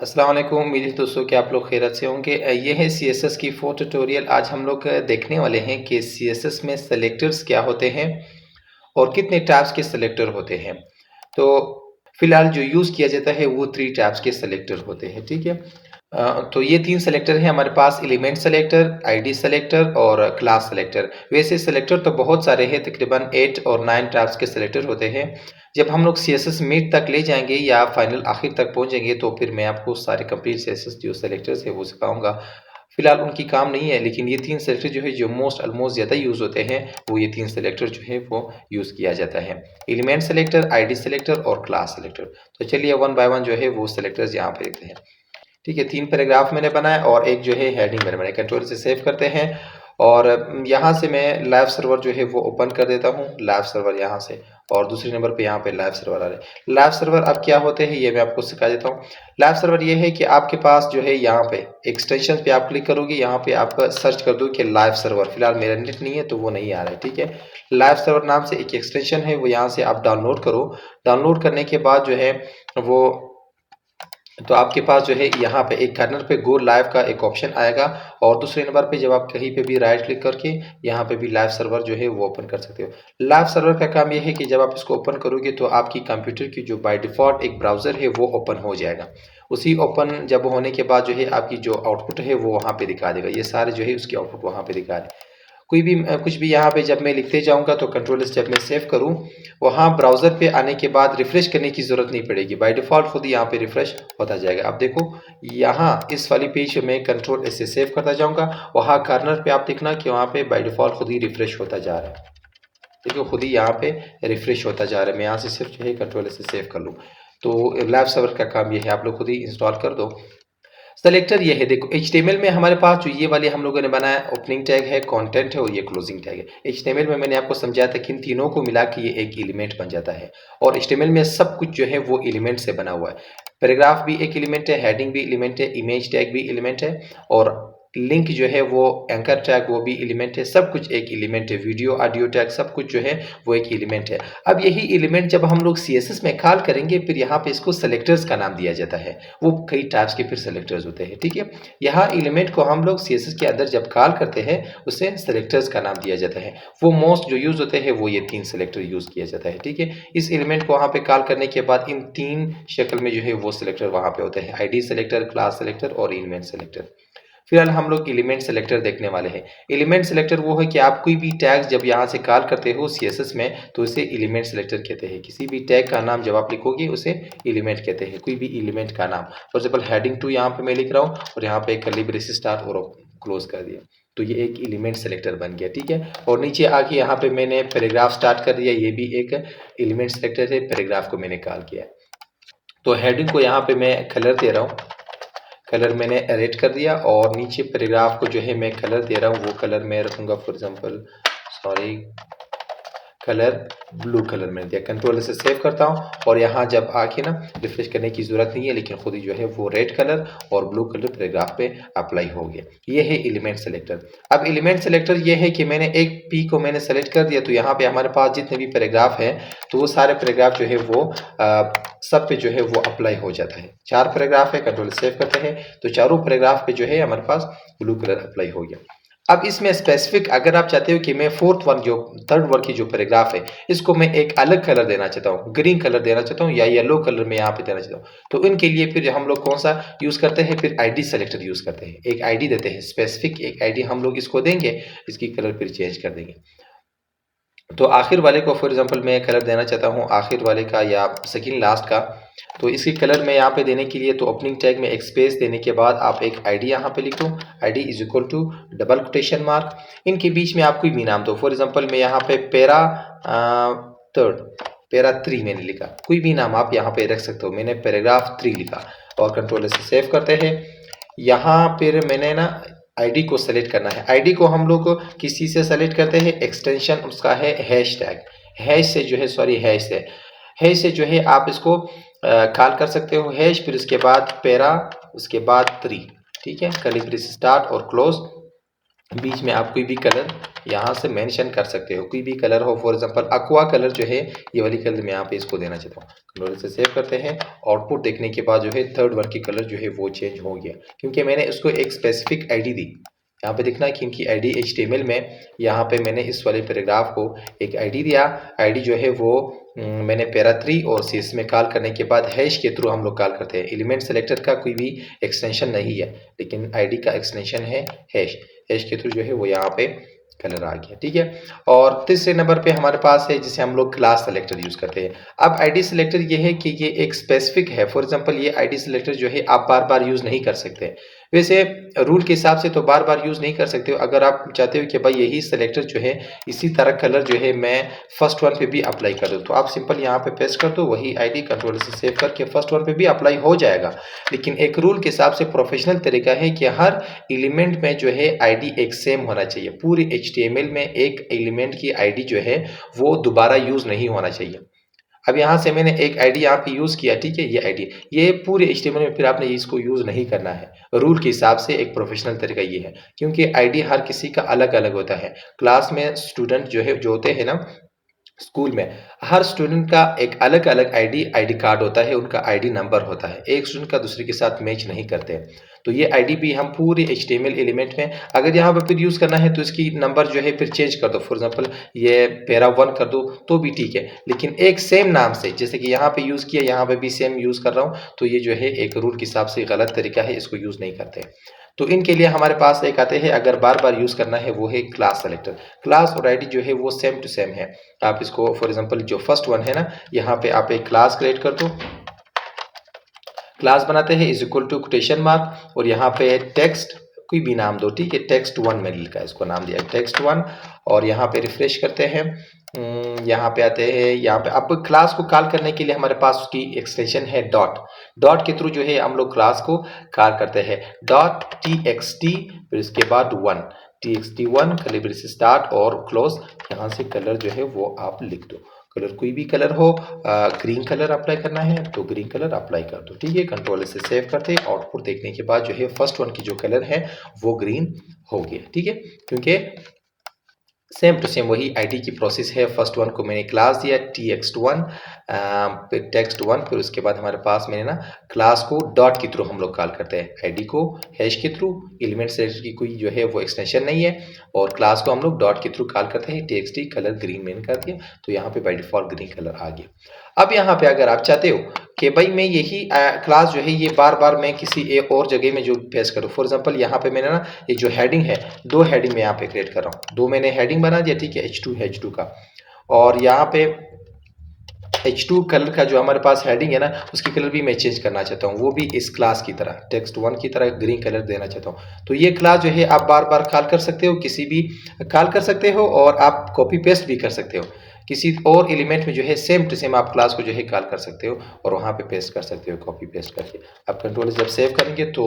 अस्सलाम वालेकुम। उम्मीद है दोस्तों कि आप लोग खैरियत से होंगे। ये है सीएसएस की 4 ट्यूटोरियल। आज हम लोग देखने वाले हैं कि सीएसएस में सेलेक्टर्स क्या होते हैं और कितने टाइप्स के सेलेक्टर होते हैं। तो फिलहाल जो यूज़ किया जाता है वो 3 टाइप्स के सेलेक्टर होते हैं, ठीक है। तो ये 3 सेलेक्टर हैं हमारे पास, एलिमेंट सेलेक्टर, आईडी सेलेक्टर और क्लास सेलेक्टर। वैसे सेलेक्टर तो बहुत सारे हैं, तकरीबन 8 और 9 टाइप्स के सेलेक्टर होते हैं। जब हम लोग सीएसएस मिड तक ले जाएंगे या फाइनल आखिर तक पहुंचेंगे तो फिर मैं आपको सारे कंप्लीट सीएसएस जो सेलेक्टर्स है वो सिखाऊंगा। फिलहाल उनकी काम नहीं है, लेकिन ये 3 सेलेक्टर जो है जो ऑलमोस्ट ज़्यादा यूज़ होते हैं, वो ये 3 सेलेक्टर जो है वो यूज़ किया जाता है। एलिमेंट सेलेक्टर, आईडी सेलेक्टर और क्लास सेलेक्टर। तो चलिए वन बाय वन जो है वो सेलेक्टर्स यहाँ पे देखते हैं। ठीक है, 3 पैराग्राफ मैंने बनाया और एक जो है हेडिंग मैंने बनाई। कंट्रोल से सेव करते हैं और यहाँ से मैं लाइव सर्वर जो है वो ओपन कर देता हूँ। लाइव सर्वर यहाँ से, और दूसरे नंबर पे यहाँ पे लाइव सर्वर आ रहे हैं। लाइव सर्वर अब क्या होते हैं ये मैं आपको सिखा देता हूँ। लाइव सर्वर ये है कि आपके पास जो है यहाँ पे एक्सटेंशन पे आप क्लिक करोगे, यहाँ पे आपका सर्च कर दो कि लाइव सर्वर। फिलहाल मेरा नेट नहीं है तो वो नहीं आ रहा है, ठीक है। लाइव सर्वर नाम से एक एक्सटेंशन है, वो यहाँ से आप डाउनलोड करो। डाउनलोड करने के बाद जो है वो तो आपके पास जो है यहाँ पे एक कॉर्नर पे गो लाइव का एक ऑप्शन आएगा, और दूसरे नंबर पे जब आप कहीं पे भी राइट क्लिक करके यहाँ पे भी लाइव सर्वर जो है वो ओपन कर सकते हो। लाइव सर्वर का काम ये है कि जब आप इसको ओपन करोगे तो आपकी कंप्यूटर की जो बाय डिफ़ॉल्ट एक ब्राउज़र है वो ओपन हो जाएगा। उसी ओपन जब होने के बाद जो है आपकी जो आउटपुट है वो वहाँ पे दिखा देगा। ये सारे जो है उसकी आउटपुट वहाँ पे दिखा रहे हैं। कोई भी कुछ भी यहाँ पे जब मैं लिखते जाऊँगा तो कंट्रोल से जब मैं सेव करूँ, वहाँ ब्राउज़र पे आने के बाद रिफ्रेश करने की ज़रूरत नहीं पड़ेगी। बाय डिफ़ॉल्ट खुद ही यहाँ पे रिफ्रेश होता जाएगा। अब देखो यहाँ इस वाली पेज में कंट्रोल से सेव करता जाऊँगा, वहाँ कॉर्नर पे आप देखना कि वहाँ पे बाय डिफ़ॉल्ट खुद ही रिफ्रेश होता जा रहा है। देखो खुद ही यहाँ पे रिफ्रेश होता जा रहा है। मैं यहाँ से सिर्फ जो है कंट्रोल से सेव कर लूँ। तो लाइव सर्वर का काम ये है, आप लोग खुद ही इंस्टॉल कर दो। सेलेक्टर ये है, देखो HTML में हमारे पास जो ये वाले हम लोगों ने बनाया, ओपनिंग टैग है, कंटेंट है और ये क्लोजिंग टैग है। HTML में मैंने आपको समझाया था कि इन तीनों को मिला के ये एक एलिमेंट बन जाता है, और HTML में सब कुछ जो है वो एलिमेंट से बना हुआ है। पैराग्राफ भी एक एलिमेंट है, हेडिंग भी एलिमेंट है, इमेज टैग भी एलिमेंट है, और लिंक जो है वो एंकर टैग वो भी एलिमेंट है। सब कुछ एक एलिमेंट है, वीडियो ऑडियो टैग सब कुछ जो है वो एक एलिमेंट है। अब यही एलिमेंट जब हम लोग CSS में कॉल करेंगे, फिर यहाँ पे इसको सेलेक्टर्स का नाम दिया जाता है। वो कई टाइप्स के फिर सेलेक्टर्स होते हैं, ठीक है। यहाँ एलिमेंट को हम लोग CSS के अंदर जब कॉल करते हैं उसे सेलेक्टर्स का नाम दिया जाता है। वो मोस्ट जो यूज होते हैं वो ये 3 सेलेक्टर यूज किया जाता है, ठीक है। इस एलिमेंट को वहाँ पे कॉल करने के बाद इन 3 शक्ल में जो है वो सेलेक्टर वहाँ पे होते हैं, आईडी सेलेक्टर, क्लास सेलेक्टर और एलिमेंट सेलेक्टर। फिलहाल हम लोग एलिमेंट सेलेक्टर देखने वाले हैं। एलिमेंट सेलेक्टर वो है कि आप कोई भी टैग जब यहाँ से कॉल करते हो CSS में तो उसे एलिमेंट सेलेक्टर कहते हैं। किसी भी टैग का नाम जब आप लिखोगे उसे एलिमेंट कहते हैं, कोई भी एलिमेंट का नाम। फॉर एग्जाम्पल हेडिंग 2 यहाँ पे मैं लिख रहा हूँ और यहाँ पे कर्ली ब्रेसेस स्टार्ट और क्लोज कर दिया, तो ये एक एलिमेंट सेलेक्टर बन गया, ठीक है। और नीचे आके यहाँ पे मैंने पैराग्राफ स्टार्ट कर दिया, ये भी एक एलिमेंट सेलेक्टर है। पैराग्राफ को मैंने कॉल किया। तो हेडिंग को यहाँ पे मैं कलर दे रहा हूँ, कलर मैंने रेड कर दिया, और नीचे पैराग्राफ को जो है मैं कलर दे रहा हूँ, वो कलर मैं रखूँगा for example colour blue colour में दिया। कंट्रोल से सेव करता हूँ और यहाँ जब आके ना रिफ्रेश करने की ज़रूरत नहीं है, लेकिन खुद ही जो है वो रेड कलर और ब्लू कलर पैराग्राफ पे अप्लाई हो गया। ये है एलिमेंट सेलेक्टर। अब एलिमेंट सेलेक्टर ये है कि मैंने एक पी को मैंने सेलेक्ट कर दिया, तो यहाँ पे हमारे पास जितने भी पैराग्राफ है तो वो सारे पैराग्राफ जो है वो सब पे जो है वो अप्लाई हो जाता है। 4 पैराग्राफ है, कंट्रोल सेव करते हैं तो चारों पैराग्राफ पे जो है हमारे पास ब्लू कलर अप्लाई हो गया। अब इसमें स्पेसिफिक अगर आप चाहते हो कि मैं थर्ड वन की जो पैराग्राफ है इसको मैं एक अलग कलर देना चाहता हूँ, ग्रीन कलर देना चाहता हूँ या येलो कलर में यहाँ पे देना चाहता हूँ, तो इनके लिए फिर हम लोग कौन सा यूज करते हैं, फिर आईडी सेलेक्टर यूज करते हैं। एक आईडी देते हैं, स्पेसिफिक एक आईडी हम लोग इसको देंगे, इसकी कलर फिर चेंज कर देंगे। तो आखिर वाले को फॉर एग्जांपल मैं कलर देना चाहता हूँ आखिर वाले का या सेकंड लास्ट का, तो इसकी कलर मैं यहाँ पे देने के लिए तो ओपनिंग टैग में एक स्पेस देने के बाद आप एक आईडी यहाँ पे लिख दो, ID is equal to double quotation mark, इनके बीच में आप कोई भी नाम दो। फॉर एग्जांपल मैं यहाँ पे पैरा 3 मैंने लिखा, कोई भी नाम आप यहाँ पे रख सकते हो। मैंने पैराग्राफ 3 लिखा और कंट्रोल से सेव करते हैं। यहाँ फिर मैंने ना आईडी को सेलेक्ट करना है। आईडी को हम लोग किसी से सेलेक्ट करते हैं, एक्सटेंशन उसका है हैश टैग। हैश से जो है हैश से जो है आप इसको कॉल कर सकते हो हैश, फिर उसके बाद पैरा, उसके बाद 3, ठीक है। कर्ली ब्रेस स्टार्ट और क्लोज, बीच में आप कोई भी कलर यहाँ से मेंशन कर सकते हो, कोई भी कलर हो, फॉर एग्जांपल aqua कलर जो है ये वाली कलर मैं यहाँ पे इसको देना चाहता हूँ। कंट्रोल से सेव करते हैं। आउटपुट देखने के बाद जो है थर्ड वन की कलर जो है वो चेंज हो गया, क्योंकि मैंने इसको एक स्पेसिफिक आईडी दी। यहाँ पे देखना है कि इनकी आईडी HTML में, यहाँ पे मैंने इस वाले पैराग्राफ को एक आईडी दिया। आईडी जो है वो मैंने पैरा3 और CSS में कॉल करने के बाद हैश के थ्रू हम लोग कॉल करते हैं। एलिमेंट सेलेक्टर का कोई भी एक्सटेंशन नहीं है, लेकिन आईडी का एक्सटेंशन है हैश। हैश के थ्रू जो है वो यहाँ पे कलर आ गया, ठीक है। और तीसरे नंबर पे हमारे पास है जिसे हम लोग क्लास सेलेक्टर यूज करते हैं। अब आईडी सेलेक्टर ये है कि ये एक स्पेसिफिक है। फॉर एग्जांपल ये आईडी सेलेक्टर जो है आप बार बार यूज नहीं कर सकते। वैसे रूल के हिसाब से तो बार बार यूज नहीं कर सकते हो। अगर आप चाहते हो कि भाई यही सेलेक्टर जो है इसी तरह कलर जो है मैं फर्स्ट वन पे भी अप्लाई कर दूं, तो आप सिंपल यहाँ पे पेस्ट कर दो, वही आईडी कंट्रोल से सेव करके फर्स्ट वन पे भी अप्लाई हो जाएगा। लेकिन एक रूल के हिसाब से प्रोफेशनल तरीका है कि हर एलिमेंट में जो है आईडी एक सेम होना चाहिए। पूरी HTML में एक एलिमेंट की आईडी जो है वो दोबारा यूज नहीं होना चाहिए। अब यहाँ से मैंने एक आईडी यहाँ पे यूज किया, ठीक है, ये आईडी, ये पूरे HTML में फिर आपने इसको यूज नहीं करना है। रूल के हिसाब से एक प्रोफेशनल तरीका ये है, क्योंकि आईडी हर किसी का अलग अलग होता है। क्लास में स्टूडेंट जो होते हैं ना, स्कूल में हर स्टूडेंट का एक अलग अलग आईडी कार्ड होता है, उनका आईडी नंबर होता है। एक स्टूडेंट का दूसरे के साथ मैच नहीं करते। तो ये आईडी भी हम पूरे HTML एलिमेंट में अगर यहाँ पर फिर यूज करना है तो इसकी नंबर जो है फिर चेंज कर दो। फॉर एग्जांपल ये पैरा1 कर दो तो भी ठीक है, लेकिन एक सेम नाम से, जैसे कि यहाँ पे यूज किया यहाँ पे भी सेम यूज कर रहा हूँ, तो ये जो है एक रूल के हिसाब से गलत तरीका है, इसको यूज नहीं करते। तो इनके लिए हमारे पास एक आते हैं, अगर बार बार यूज करना है, वो है क्लास सेलेक्टर। क्लास और आईडी जो है वो सेम टू सेम है। आप इसको फॉर एग्जांपल जो फर्स्ट वन है ना, यहाँ पे आप एक क्लास क्रिएट कर दो। क्लास बनाते हैं is equal to quotation mark और यहाँ पे टेक्स्ट कोई भी नाम दो, ठीक है, टेक्स्ट1 मैंने लिखा है, इसको नाम दिया टेक्स्ट1। और यहाँ पे रिफ्रेश करते हैं। यहाँ पे आते हैं, यहाँ पे अब क्लास को कॉल करने के लिए हमारे पास उसकी एक्सटेंशन है डॉट। डॉट के थ्रू जो है हम लोग क्लास को कॉल करते हैं .txt, फिर इसके बाद 1 txt1 कर्ली ब्रेसेस स्टार्ट और क्लोज। यहाँ से कलर जो है वो आप लिख दो, कलर कोई भी कलर हो। ग्रीन कलर अप्लाई करना है तो ग्रीन कलर अप्लाई कर दो, ठीक है। कंट्रोल से सेव करते हैं। आउटपुट देखने के बाद जो है फर्स्ट वन की जो कलर है वो ग्रीन हो गया, ठीक है, क्योंकि सेम टू सेम वही आईडी की प्रोसेस है। फर्स्ट वन को मैंने क्लास दिया txt1, फिर टेक्स्ट1, फिर उसके बाद हमारे पास मैंने ना क्लास को डॉट के थ्रू हम लोग कॉल करते हैं, आईडी को हैश के थ्रू। एलिमेंट सेलेक्टर की कोई जो है वो एक्सटेंशन नहीं है, और क्लास को हम लोग डॉट के थ्रू कॉल करते हैं। txt कलर ग्रीन मैंने कर दिया, तो यहाँ पे बाय डिफॉल्ट ग्रीन कलर आ गया। अब यहाँ पे अगर आप चाहते हो कि भाई मैं यही क्लास जो है ये बार बार मैं किसी एक और जगह में जो पेस्ट करूँ, फॉर एग्जांपल यहाँ पे मैंने ना ये जो हेडिंग है, दो हेडिंग में यहाँ पे क्रिएट कर रहा हूँ, दो मैंने हेडिंग बना दिया, ठीक है, H2 का। और यहाँ पे H2 कलर का जो हमारे पास हेडिंग है ना, उसकी कलर भी मैं चेंज करना चाहता हूँ, वो भी इस क्लास की तरह टेक्स्ट1 की तरह ग्रीन कलर देना चाहता हूँ। तो ये क्लास जो है आप बार बार कॉल कर सकते हो, किसी भी कॉल कर सकते हो, और आप कॉपी पेस्ट भी कर सकते हो किसी और एलिमेंट में जो है सेम टू सेम आप क्लास को जो है कॉल कर सकते हो और वहाँ पे पेस्ट कर सकते हो कॉपी पेस्ट करके। अब कंट्रोल जब सेव करेंगे तो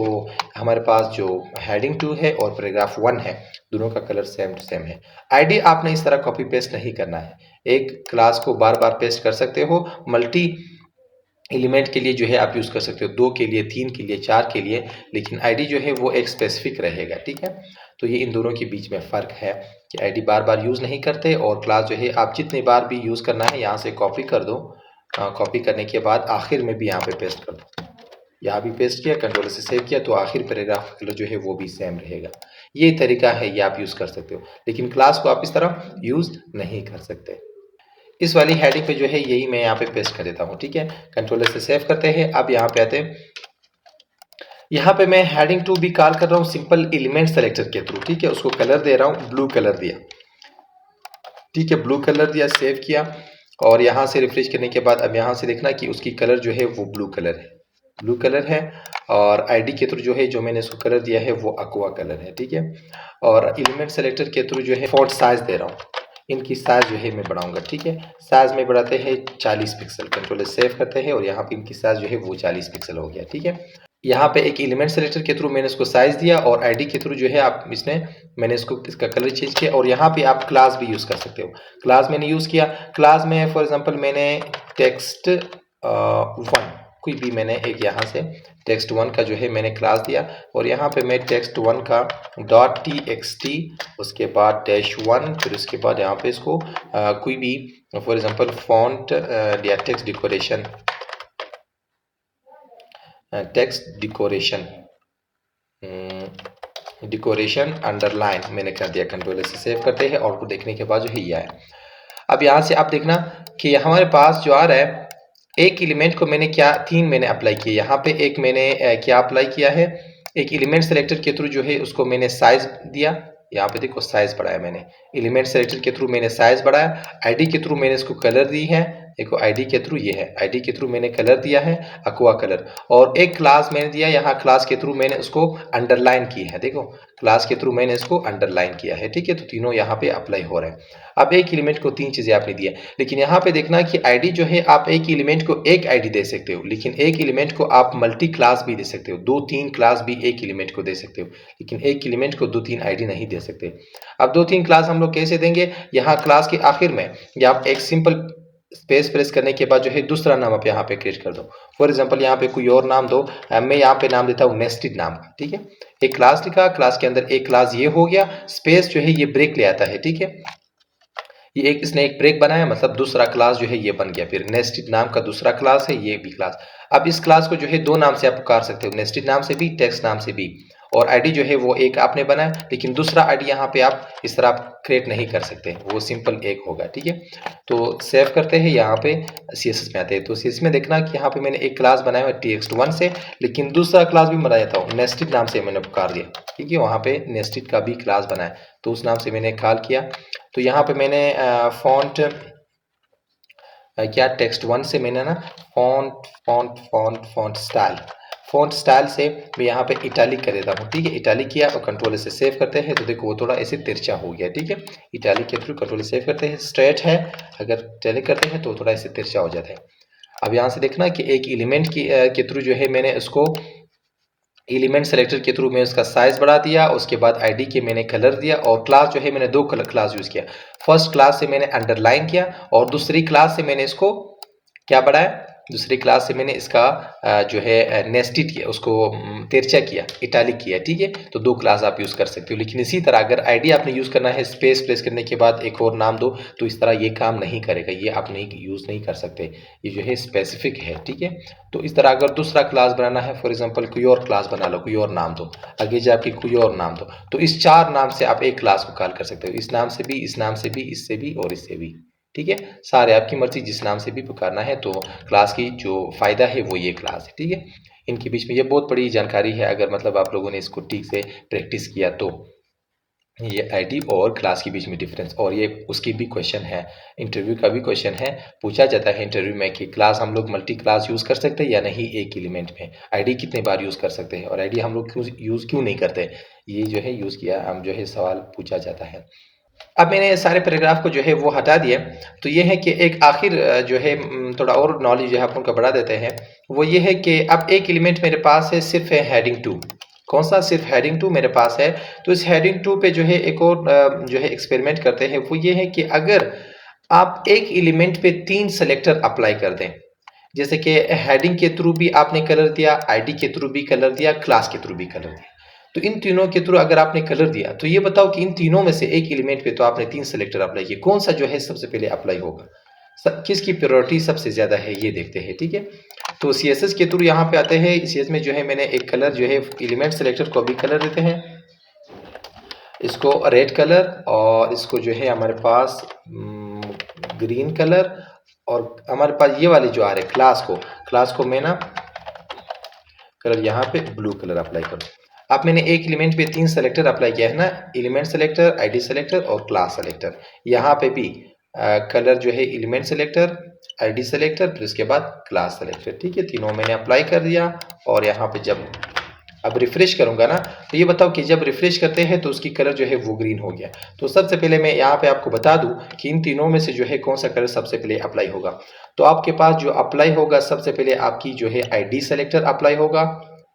हमारे पास जो हेडिंग 2 है और पैराग्राफ 1 है, दोनों का कलर सेम टू सेम है। आईडी आपने इस तरह कॉपी पेस्ट नहीं करना है, एक क्लास को बार बार पेस्ट कर सकते हो। मल्टी एलिमेंट के लिए जो है आप यूज़ कर सकते हो, 2 के लिए, 3 के लिए, 4 के लिए, लेकिन आईडी जो है वो एक स्पेसिफिक रहेगा, ठीक है। तो ये इन दोनों के बीच में फ़र्क है कि आईडी बार बार यूज़ नहीं करते, और क्लास जो है आप जितनी बार भी यूज़ करना है यहाँ से कॉपी कर दो। कॉपी करने के बाद आखिर में भी यहाँ पे पेस्ट कर दो। यहाँ भी पेस्ट किया, कंट्रोल से सेव किया, तो आखिर पैराग्राफ कलर जो है वो भी सेम रहेगा। ये तरीका है, ये आप यूज़ कर सकते हो, लेकिन क्लास को आप इस तरह यूज़ नहीं कर सकते। इस वाली हेडिंग पे जो है यही मैं यहाँ पे पेस्ट कर देता हूँ, ठीक है। कंट्रोल से सेव करते हैं। अब यहाँ पे आते हैं, यहाँ पे मैं हेडिंग 2 भी कॉल कर रहा हूँ सिंपल एलिमेंट सेलेक्टर के थ्रू, ठीक है। उसको कलर दे रहा हूँ, ब्लू कलर दिया, ठीक है, ब्लू कलर दिया, सेव किया, और यहाँ से रिफ्रेश करने के बाद अब यहाँ से देखना कि उसकी कलर जो है वो ब्लू कलर है, ब्लू कलर है। और आईडी के थ्रू जो है जो मैंने इसको कलर दिया है वो aqua कलर है, ठीक है। और एलिमेंट सेलेक्टर के थ्रू जो है फॉन्ट साइज दे रहा हूँ, इनकी साइज जो है मैं बढ़ाऊंगा, ठीक है। साइज में बढ़ाते हैं 40 पिक्सल, कंट्रोल सेव करते हैं, और यहाँ पे इनकी साइज जो है वो 40 पिक्सल हो गया, ठीक है। यहाँ पे एक एलिमेंट सेलेक्टर के थ्रू मैंने इसको साइज दिया, और आईडी के थ्रू जो है आप मैंने इसको इसका कलर चेंज किया। और यहाँ पे आप क्लास भी यूज़ कर सकते हो। क्लास मैंने यूज़ किया, क्लास में फॉर एग्जांपल मैंने टेक्स्ट 1 कोई भी मैंने एक यहाँ से टेक्स्ट वन का जो है मैंने क्लास दिया और यहाँ पे मैं टेक्स्ट वन का डॉट txt, उसके बाद -1, फिर उसके बाद यहाँ पे इसको कोई भी फॉर एग्जांपल फॉन्ट या टेक्स्ट डिकोरेशन अंडरलाइन मैंने कर दिया। कंट्रोल से सेव करते हैं और को देखने के बाद जो है ये आया। अब यहाँ से आप देखना कि हमारे पास जो आ रहा है, एक एलिमेंट को मैंने क्या तीन मैंने अप्लाई किया। यहाँ पे एक मैंने क्या अप्लाई किया है, एक एलिमेंट सेलेक्टर के थ्रू जो है उसको मैंने साइज दिया। यहाँ पे देखो साइज बढ़ाया मैंने, एलिमेंट सेलेक्टर के थ्रू मैंने साइज बढ़ाया। आईडी के थ्रू मैंने इसको कलर दी है, देखो आईडी के थ्रू ये है, आईडी के थ्रू मैंने कलर दिया है अक्वा कलर। और एक क्लास मैंने दिया, यहाँ क्लास के थ्रू मैंने उसको अंडरलाइन की है, देखो क्लास के थ्रू मैंने इसको अंडरलाइन किया है, ठीक है। तो तीनों यहाँ पे अप्लाई हो रहे हैं। अब एक एलिमेंट को तीन चीजें आपने दिया, लेकिन यहाँ पे देखना कि आईडी जो है आप एक एलिमेंट को एक आईडी दे सकते हो, लेकिन एक एलिमेंट को आप मल्टी क्लास भी दे सकते हो, दो तीन क्लास भी एक एलिमेंट को दे सकते हो, लेकिन एक एलिमेंट को दो तीन आईडी नहीं दे सकते। अब दो तीन क्लास हम लोग कैसे देंगे, यहाँ क्लास के आखिर में या आप एक सिंपल स्पेस प्रेस करने के बाद जो है दूसरा नाम आप यहाँ पे क्रिएट कर दो। फॉर एग्जांपल यहाँ पे कोई और नाम दो, मैं यहाँ पे नाम देता हूँ नेस्टेड नाम का, ठीक है। एक क्लास लिखा, क्लास के अंदर एक क्लास ये हो गया, स्पेस जो है ये ब्रेक ले आता है, ठीक है। ये एक इसने एक ब्रेक बनाया, मतलब दूसरा क्लास जो है ये बन गया। फिर नेस्टेड नाम का दूसरा क्लास है, ये भी क्लास। अब इस क्लास को जो है दो नाम से आप पुकार सकते हो, नेस्टेड नाम से भी, टेक्स्ट नाम से भी। और आईडी जो है वो एक आपने बनाया, लेकिन दूसरा आईडी यहाँ पे आप इस तरह क्रिएट नहीं कर सकते, वो सिंपल एक होगा, ठीक है। तो सेव करते हैं, यहाँ पे CSS में आते हैं। तो CSS में देखना कि यहाँ पे मैंने एक क्लास बनाया हुआ text1 से, लेकिन दूसरा क्लास भी बनाया था, नेस्टेड नाम से मैंने पुकार दिया, ठीक है। वहाँ पे नेस्टेड का भी क्लास बनाया, तो उस नाम से मैंने कॉल किया। तो यहाँ पे मैंने फॉन्ट क्या टेक्स्ट1 से मैंने ना फॉन्ट स्टाइल से मैं यहाँ पे इटालिक कर देता हूँ, ठीक है। इटालिक किया और कंट्रोल से सेव करते हैं, तो देखो वो थोड़ा ऐसे तिरछा हो गया, ठीक है। इटालिक के थ्रू कंट्रोल सेव करते हैं, स्ट्रेट है, अगर इटालिक करते हैं तो थोड़ा ऐसे तिरछा हो जाता है। अब यहाँ से देखना कि एक एलिमेंट के थ्रू जो है मैंने उसको एलिमेंट सेलेक्टर के थ्रू मैं उसका साइज बढ़ा दिया, उसके बाद आईडी के मैंने कलर दिया, और क्लास जो है मैंने दो क्लास यूज किया। फर्स्ट क्लास से मैंने अंडरलाइन किया और दूसरी क्लास से मैंने इसको क्या बढ़ाया, दूसरी क्लास से मैंने इसका जो है नेस्टेड किया, उसको तिरछा किया, इटालिक किया, ठीक है। तो दो क्लास आप यूज कर सकते हो। लेकिन इसी तरह अगर आईडी आपने यूज करना है, स्पेस प्रेस करने के बाद एक और नाम दो, तो इस तरह ये काम नहीं करेगा, ये आप नहीं यूज नहीं कर सकते, ये जो है स्पेसिफिक है, ठीक है। तो इस तरह अगर दूसरा क्लास बनाना है, फॉर एग्जांपल कोई और क्लास बना लो, कोई और नाम दो, आगे जाके कोई और नाम दो, तो इस चार नाम से आप एक क्लास को कॉल कर सकते हो, इस नाम से भी, इस नाम से भी, इससे भी और इससे भी, ठीक है। सारे आपकी मर्जी, जिस नाम से भी पुकारना है। तो क्लास की जो फायदा है वो ये क्लास है, ठीक है। इनके बीच में ये बहुत बड़ी जानकारी है, अगर मतलब आप लोगों ने इसको ठीक से प्रैक्टिस किया तो। ये आईडी और क्लास के बीच में डिफरेंस, और ये उसकी भी क्वेश्चन है, इंटरव्यू का भी क्वेश्चन है, पूछा जाता है इंटरव्यू में कि क्लास हम लोग मल्टी क्लास यूज कर सकते हैं या नहीं एक एलिमेंट में, आईडी कितने बार यूज कर सकते हैं, और आईडी हम लोग क्यों नहीं करते, ये जो है यूज किया हम जो है सवाल पूछा जाता है। अब मैंने सारे पैराग्राफ को जो है वो हटा दिया। तो ये है कि एक आखिर जो है थोड़ा और नॉलेज जो है अपन को बढ़ा देते हैं, वो ये है कि अब एक एलिमेंट मेरे पास है, सिर्फ है हेडिंग 2। कौन सा? सिर्फ हेडिंग 2 मेरे पास है। तो इस हेडिंग 2 पे जो है एक और जो है एक्सपेरिमेंट करते हैं, वो ये है कि अगर आप एक एलिमेंट पे 3 सेलेक्टर अप्लाई कर दें, जैसे कि हेडिंग के थ्रू भी आपने कलर दिया, आईडी के थ्रू भी कलर दिया, क्लास के थ्रू भी कलर दिया, तो इन तीनों के थ्रू अगर आपने कलर दिया, तो ये बताओ कि इन तीनों में से एक एलिमेंट पे तो आपने 3 सेलेक्टर अप्लाई किए, कौन सा जो है सबसे पहले अप्लाई होगा, किसकी प्रायोरिटी सबसे ज्यादा है, ये देखते हैं, ठीक है। तो CSS के थ्रू यहाँ पे आते हैं। CSS में जो है मैंने एक कलर जो है एलिमेंट सेलेक्टर को भी कलर देते हैं, इसको रेड कलर, और इसको जो है हमारे पास ग्रीन कलर, और हमारे पास ये वाली जो आ रही है क्लास को मैं ना कलर यहाँ पे ब्लू कलर अप्लाई करूँ। अब मैंने एक एलिमेंट पे 3 सेलेक्टर अप्लाई किया है ना, एलिमेंट सेलेक्टर, आईडी सेलेक्टर और क्लास सेलेक्टर। यहाँ पे भी कलर जो है एलिमेंट सेलेक्टर, आईडी सेलेक्टर, फिर उसके बाद क्लास सेलेक्टर, ठीक है। तीनों मैंने अप्लाई कर दिया। और यहाँ पे जब अब रिफ्रेश करूंगा ना, तो ये बताओ कि जब रिफ्रेश करते हैं तो उसकी कलर जो है वो ग्रीन हो गया। तो सबसे पहले मैं यहाँ पे आपको बता दूं कि इन तीनों में से जो है कौन सा कलर सबसे पहले अप्लाई होगा। तो आपके पास जो अप्लाई होगा, सबसे पहले आपकी जो है आईडी सेलेक्टर अप्लाई होगा,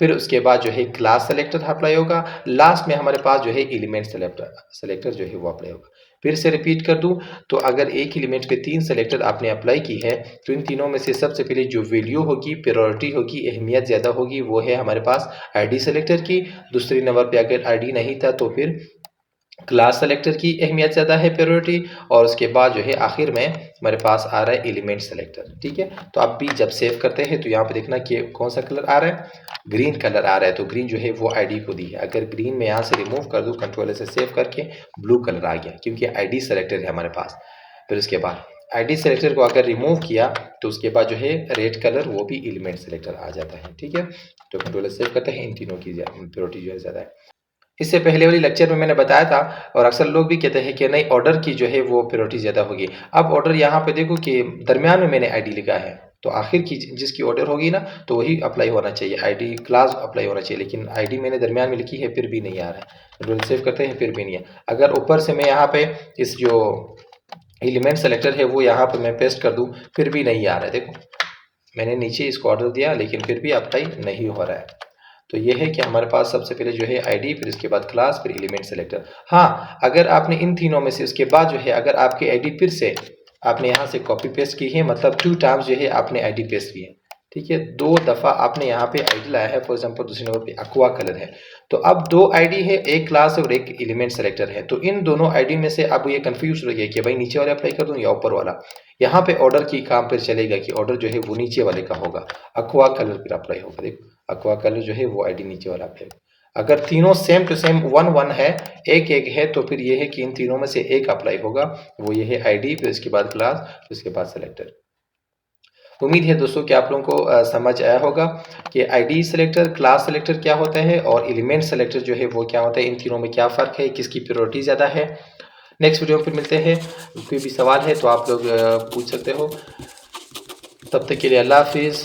फिर उसके बाद जो है क्लास सेलेक्टर अप्लाई होगा, लास्ट में हमारे पास जो है एलिमेंट सेलेक्टर जो है वो अप्लाई होगा। फिर से रिपीट कर दूं तो अगर एक एलिमेंट पे 3 सेलेक्टर आपने अप्लाई की है तो इन तीनों में से सबसे पहले जो वैल्यू होगी, प्रायोरिटी होगी, अहमियत ज़्यादा होगी, वो है हमारे पास आईडी सेलेक्टर की। दूसरे नंबर पे अगर आईडी नहीं था तो फिर क्लास सेलेक्टर की अहमियत ज़्यादा है, प्रायोरिटी। और उसके बाद जो है आखिर में हमारे पास आ रहा है एलिमेंट सेलेक्टर। ठीक है, तो आप भी जब सेव करते हैं तो यहाँ पे देखना कि कौन सा कलर आ रहा है, ग्रीन कलर आ रहा है। तो ग्रीन जो है वो आईडी को दी है। अगर ग्रीन में यहाँ से रिमूव कर दूँ कंट्रोल से सेव करके, ब्लू कलर आ गया क्योंकि आईडी सेलेक्टर है हमारे पास। फिर उसके बाद आईडी सेलेक्टर को अगर रिमूव किया तो उसके बाद जो है रेड कलर वो भी एलिमेंट सेलेक्टर आ जाता है। ठीक है, तो कंट्रोल सेव करते हैं, इन तीनों की प्रायोरिटी जो है ज़्यादा है। इससे पहले वाली लेक्चर में मैंने बताया था और अक्सर लोग भी कहते हैं कि नहीं ऑर्डर की जो है वो प्रायोरिटी ज़्यादा होगी। अब ऑर्डर यहाँ पे देखो कि दरमियान में मैंने आईडी लिखा है, तो आखिर की जिसकी ऑर्डर होगी ना तो वही अप्लाई होना चाहिए, आईडी क्लास अप्लाई होना चाहिए। लेकिन आईडी मैंने दरमियान में लिखी है फिर भी नहीं आ रहा है, कंट्रोल सेव करते हैं फिर भी नहीं है। अगर ऊपर से मैं यहाँ पे इस जो एलिमेंट सेलेक्टर है वो यहाँ पे मैं पेस्ट कर दूँ फिर भी नहीं आ रहा है। देखो मैंने नीचे इसको ऑर्डर दिया लेकिन फिर भी अप्लाई नहीं हो रहा है। तो ये है कि हमारे पास सबसे पहले जो है आईडी, फिर इसके बाद क्लास, फिर एलिमेंट सेलेक्टर। हाँ, अगर आपने इन तीनों में से उसके बाद जो है अगर आपकी आईडी फिर से आपने यहाँ से कॉपी पेस्ट की है, मतलब 2 टाइम्स जो है आपने आईडी पेस्ट की है। ठीक है, 2 दफ़ा आपने यहाँ पे आईडी लाया है। फॉर एग्जांपल दूसरे नंबर पे एक्वा कलर है, तो अब 2 आईडी है, एक क्लास और एक एलिमेंट सेलेक्टर है। तो इन दोनों आईडी में से अब ये कंफ्यूज रहिए कि भाई नीचे वाले अप्लाई कर दूँ या ऊपर वाला। यहाँ पे ऑर्डर की काम फिर चलेगा कि ऑर्डर जो है वो नीचे वाले का होगा, एक्वा कलर फिर अप्लाई होगा। देखो एक्वा कलर जो है वो आईडी नीचे वाला अप्लाई। अगर तीनों सेम टू सेम 1-1 है, एक है, तो फिर ये है कि इन तीनों में से एक अप्लाई होगा, वो ये है आईडी, फिर इसके बाद क्लास, फिर इसके बाद सेलेक्टर। उम्मीद है दोस्तों कि आप लोगों को समझ आया होगा कि आईडी सेलेक्टर, क्लास सेलेक्टर क्या होता है और एलिमेंट सेलेक्टर जो है वो क्या होता है, इन तीनों में क्या फ़र्क है, किसकी प्रायोरिटी ज़्यादा है। नेक्स्ट वीडियो में फिर मिलते हैं। कोई भी सवाल है तो आप लोग पूछ सकते हो। तब तक के लिए अल्लाह हाफिज़।